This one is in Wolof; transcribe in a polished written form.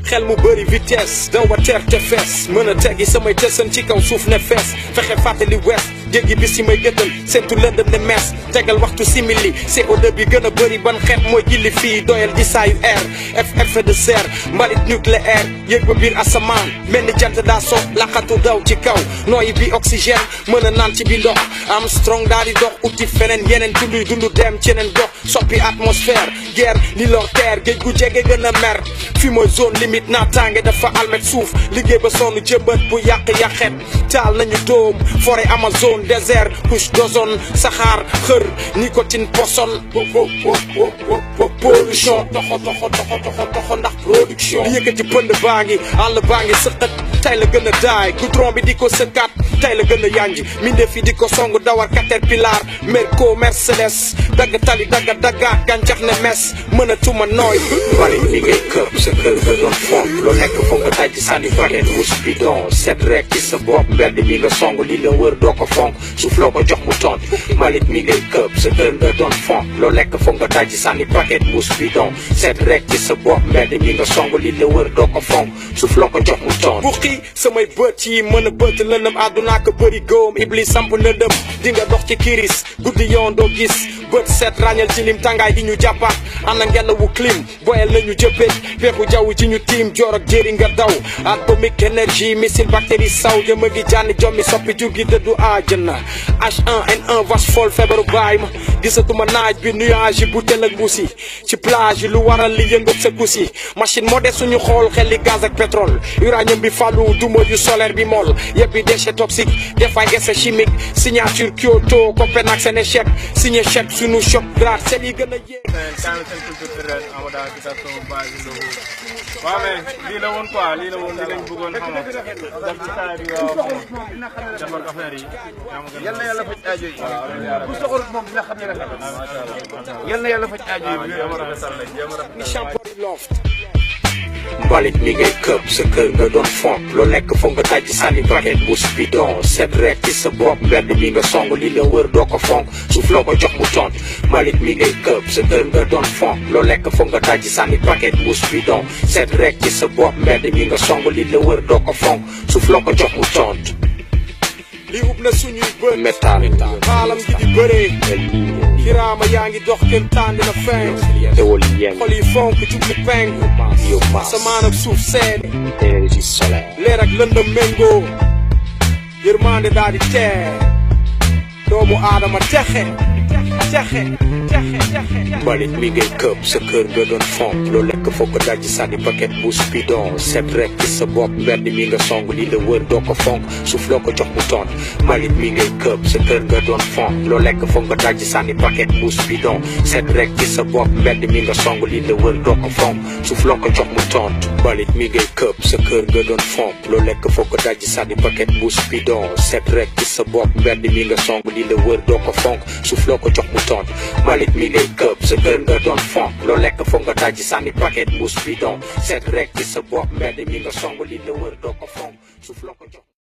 xel mu bëri vitesse daw ba teer te fees mën a teggi samay tësan ci kaw suuf ne fees fexe fàttali wees jéggi bis yi may gëttal seentu lëndëm ne mees tegal waxtu simili CO2 bi gën a bëri ban xeet mooy jilli fii doyal di saayu air effet de serre mbalit nucléaire yëg ba biir asamaan mel ni jant daa so laqatu daw ci kaw nooyi bi oxygène mën a naan ci bi ndox Armstrong daal di dox uti feneen yeneen dunduy dundu dem ci yeneen gox soppi atmosphère guerre li lor terre géej gu jege gën a mer fi mooy zone limite naataange dafa almet suuf liggéey ba sonn jëmbat bu yàq-yàqet taal nañu dóom forêt Amazon désert couche d'ozone saxaar xër nicotine poson pollution toxo ndax production li yëkkati pënd baa ngi àll baa ngi sëqat tey la gën a daay goudron bi di ko sëkkaat tey la gën a yanji mindee fi di ko song dawar caterpillar merco mercedes dagg tali daggaat gàncax ne mes mën a tuma nooy bari mi ngay këpp sa kër nga doon fomp loo nekk foog nga daj ci sànni paquet mus bidon set rek ci sa bopp mbedd mi nga song li la wër doo ko fonk suuf loo ko jox mu tont malit mi ngay këpp sa kër nga doon fomp loo lekk foog nga daj ci sànni paquet mus bidon set rek ci sa bopp mbedd mi nga song li la wër doo ko fonk suuf loo ko jox mu tont buqi samay bët yi mën a bët lëndëm àdduna ko bëri góom iblis samp ndëndëm di nga dox ci kiris guddi yoon doo gis bët set ràññal ci lim tàngaay di ñu jàppaat ànd ak ngelawu clim boyal nañu jëppee peexu jaww ji ñu tiim joor ak jéeri nga daw atomique énergie missile bactérie saw jëma gi jànni jommi soppi jur gi dëddu àjjana H1N1 vache folle feebaru baay ma gisatuma naaj bi nuage yi butel ak mbuus yi ci plage yi lu waral li yëngoog sa kus yi machine moo des suñu xool xel li gaz ak pétrole uranium bi fàllu duma yu solaire bi mool yebbi déchet toxique def ay essai chimique signature Kyoto Copenhague seen échec signé chèque suñu choc grave sel yi gën a yéeg waaw mais lii la woon quoi lii la woon lii lañ bëggoon xamal def ci saa bi waaw defar affaire yi yal na yàlla faj aajo yi bu soxor moom dina xam ne rek yal na yàlla faj aajo yi ni shampoo loft mbalit mi ngay këpp sa kër nga doon fomp loo lekk foog nga daj sànni paquet mus bidon set rek ci sa bopp mbedd mi nga song li la wër doo ko fonk suuf loo ko jox mu tont mbalit mi ngay këpp sa kër nga doon fomp loo lekk foog nga daj sànni paquet mus bidon set rek ci sa bopp mbedd mi nga song li la wër doo ko fonk suuf loo ko jox mu tont li hub na suñuy bët métal xaalam gi di bëree kiraama yaa ngi dox kenn tànn na feeñ xol yi fonk jublu penk samaan ak suuf seen leer ak lëndëm méngoo yërmande daal di teer doomu aadama texe mbalit mi ngay këpp sa kër nga doon fomp loo lekk foog nga daj sànni paquet bus bidon set rek ci sa bopp mbedd mi nga song li la wër doo ko fonk suuf loo ko jox mu tont mbalit mi ngay këpp sa kër nga doon fomp loo lekk foog nga daj sànni paquet bus bidon set rek ci sa bopp mbedd mi nga song li la wër doo ko fonk suuf loo ko jox mu tont mbalit mi ngay këpp sa kër nga doon fomp loo lekk foog nga daj sànni paquet bus bidon set rek ci sa bopp mbedd mi nga song li la wër doo ko fonk suuf loo ko jox mu tont mbalit mi ngay këpp sa kër nga doon fomp loo lekk foog nga daj sànni paquet bus bidon set rek ci sa bopp mbedd mi nga song li la wër doo ko fonk suuf loo ko jox